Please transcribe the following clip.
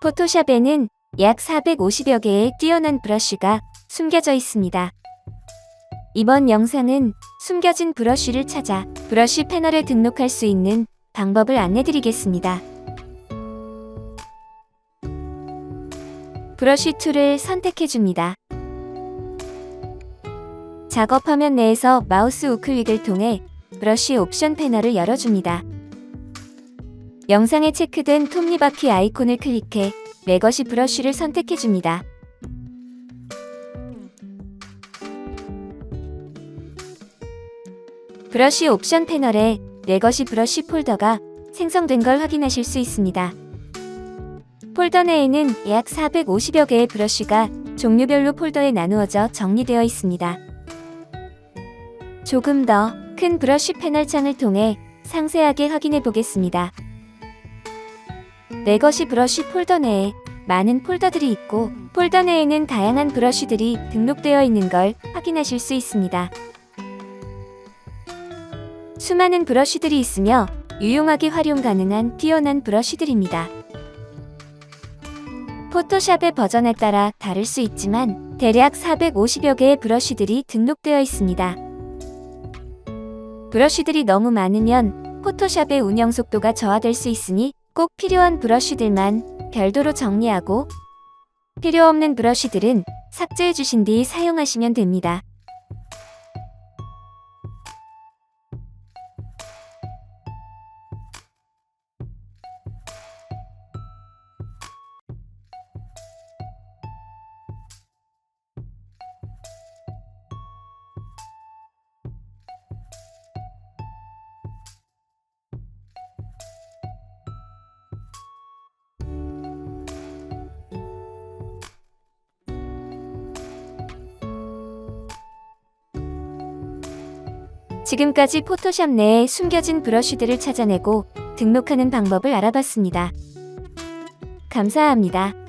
포토샵에는 약 450여 개의 뛰어난 브러쉬가 숨겨져 있습니다. 이번 영상은 숨겨진 브러쉬를 찾아 브러쉬 패널에 등록할 수 있는 방법을 안내드리겠습니다. 브러쉬 툴을 선택해줍니다. 작업 화면 내에서 마우스 우클릭을 통해 브러쉬 옵션 패널을 열어줍니다. 영상에 체크된 톱니바퀴 아이콘을 클릭해 레거시 브러쉬를 선택해줍니다. 브러쉬 옵션 패널에 레거시 브러쉬 폴더가 생성된 걸 확인하실 수 있습니다. 폴더 내에는 약 450여 개의 브러쉬가 종류별로 폴더에 나누어져 정리되어 있습니다. 조금 더 큰 브러쉬 패널 창을 통해 상세하게 확인해 보겠습니다. 레거시 브러쉬 폴더 내에 많은 폴더들이 있고 폴더 내에는 다양한 브러쉬들이 등록되어 있는 걸 확인하실 수 있습니다. 수많은 브러쉬들이 있으며 유용하게 활용 가능한 뛰어난 브러쉬들입니다. 포토샵의 버전에 따라 다를 수 있지만 대략 450여 개의 브러쉬들이 등록되어 있습니다. 브러쉬들이 너무 많으면 포토샵의 운영 속도가 저하될 수 있으니 꼭 필요한 브러쉬들만 별도로 정리하고 필요 없는 브러쉬들은 삭제해 주신 뒤 사용하시면 됩니다. 지금까지 포토샵 내에 숨겨진 브러쉬들을 찾아내고 등록하는 방법을 알아봤습니다. 감사합니다.